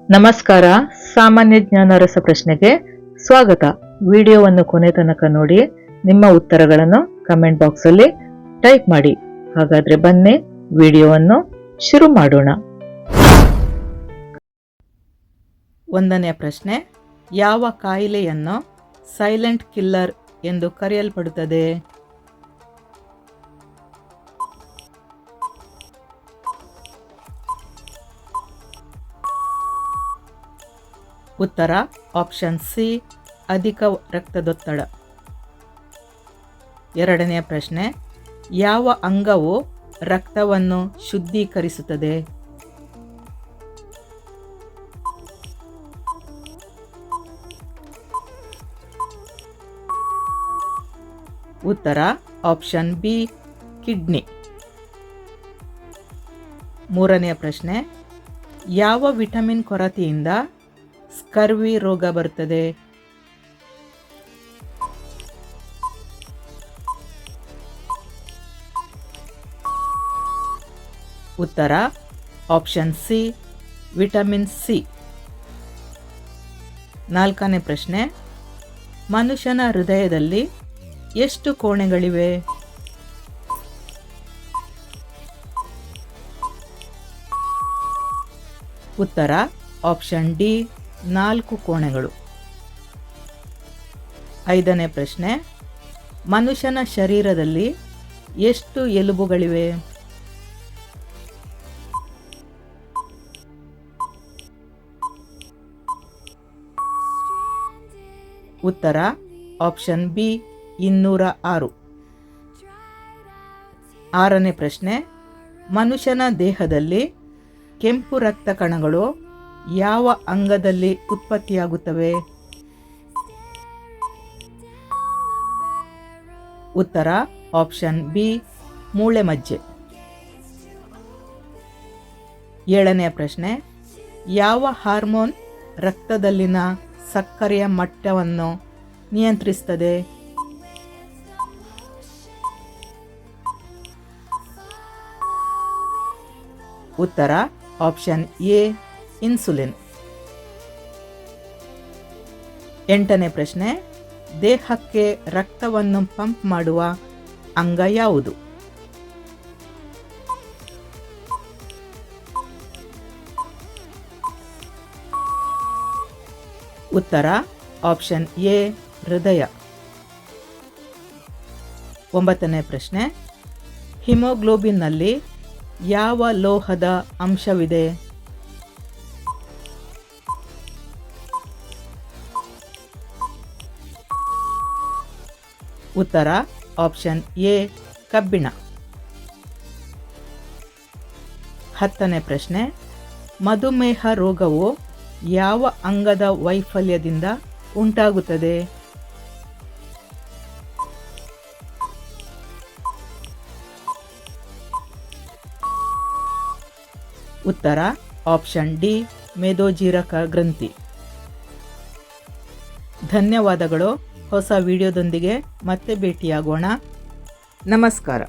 ನಮಸ್ಕಾರ. ಸಾಮಾನ್ಯ ಜ್ಞಾನ ರಸಪ್ರಶ್ನೆಗೆ ಸ್ವಾಗತ. ವಿಡಿಯೋವನ್ನು ಕೊನೆ ತನಕ ನೋಡಿ. ನಿಮ್ಮ ಉತ್ತರಗಳನ್ನು ಕಮೆಂಟ್ ಬಾಕ್ಸ್ ಅಲ್ಲಿ ಟೈಪ್ ಮಾಡಿ. ಹಾಗಾದ್ರೆ ಬನ್ನಿ ವಿಡಿಯೋವನ್ನು ಶುರು ಮಾಡೋಣ. ಒಂದನೆಯ ಪ್ರಶ್ನೆ, ಯಾವ ಕಾಯಿಲೆಯನ್ನು ಸೈಲೆಂಟ್ ಕಿಲ್ಲರ್ ಎಂದು ಕರೆಯಲ್ಪಡುತ್ತದೆ? ಉತ್ತರ ಆಪ್ಷನ್ ಸಿ, ಅಧಿಕ ರಕ್ತದೊತ್ತಡ. ಎರಡನೆಯ ಪ್ರಶ್ನೆ, ಯಾವ ಅಂಗವು ರಕ್ತವನ್ನು ಶುದ್ಧೀಕರಿಸುತ್ತದೆ? ಉತ್ತರ ಆಪ್ಷನ್ ಬಿ, ಕಿಡ್ನಿ. ಮೂರನೆಯ ಪ್ರಶ್ನೆ, ಯಾವ ವಿಟಮಿನ್ ಕೊರತೆಯಿಂದ ಸ್ಕರ್ವಿ ರೋಗ ಬರುತ್ತದೆ? ಉತ್ತರ ಆಪ್ಷನ್ ಸಿ, ವಿಟಮಿನ್ ಸಿ. ನಾಲ್ಕನೇ ಪ್ರಶ್ನೆ, ಮನುಷ್ಯನ ಹೃದಯದಲ್ಲಿ ಎಷ್ಟು ಕೋಣೆಗಳಿವೆ? ಉತ್ತರ ಆಪ್ಷನ್ ಡಿ, 4 ಕೋಣೆಗಳು. ಐದನೇ ಪ್ರಶ್ನೆ, ಮನುಷ್ಯನ ಶರೀರದಲ್ಲಿ ಎಷ್ಟು ಎಲುಬುಗಳಿವೆ? ಉತ್ತರ ಆಪ್ಷನ್ ಬಿ, 206. ಆರನೇ ಪ್ರಶ್ನೆ, ಮನುಷ್ಯನ ದೇಹದಲ್ಲಿ ಕೆಂಪು ರಕ್ತ ಕಣಗಳು ಯಾವ ಅಂಗದಲ್ಲಿ ಉತ್ಪತ್ತಿಯಾಗುತ್ತವೆ? ಉತ್ತರ ಆಪ್ಷನ್ ಬಿ, ಮೂಳೆ ಮಜ್ಜೆ. ಏಳನೆಯ ಪ್ರಶ್ನೆ, ಯಾವ ಹಾರ್ಮೋನ್ ರಕ್ತದಲ್ಲಿನ ಸಕ್ಕರೆಯ ಮಟ್ಟವನ್ನು ನಿಯಂತ್ರಿಸುತ್ತದೆ? ಉತ್ತರ ಆಪ್ಷನ್ ಎ, ಇನ್ಸುಲಿನ್. ಎಂಟನೇ ಪ್ರಶ್ನೆ, ದೇಹಕ್ಕೆ ರಕ್ತವನ್ನು ಪಂಪ್ ಮಾಡುವ ಅಂಗ ಯಾವುದು? ಉತ್ತರ ಆಪ್ಷನ್ ಎ, ಹೃದಯ. ಒಂಬತ್ತನೇ ಪ್ರಶ್ನೆ, ಹಿಮೋಗ್ಲೋಬಿನ್ನಲ್ಲಿ ಯಾವ ಲೋಹದ ಅಂಶವಿದೆ? ಉತ್ತರ ಆಪ್ಷನ್ ಎ, ಕಬ್ಬಿಣ. ಹತ್ತನೇ ಪ್ರಶ್ನೆ, ಮಧುಮೇಹ ರೋಗವು ಯಾವ ಅಂಗದ ವೈಫಲ್ಯದಿಂದ ಉಂಟಾಗುತ್ತದೆ? ಉತ್ತರ ಆಪ್ಷನ್ ಡಿ, ಮೇದೋಜೀರಕ ಗ್ರಂಥಿ. ಧನ್ಯವಾದಗಳು. ಹೊಸ ವಿಡಿಯೋದೊಂದಿಗೆ ಮತ್ತೆ ಭೇಟಿಯಾಗೋಣ. ನಮಸ್ಕಾರ.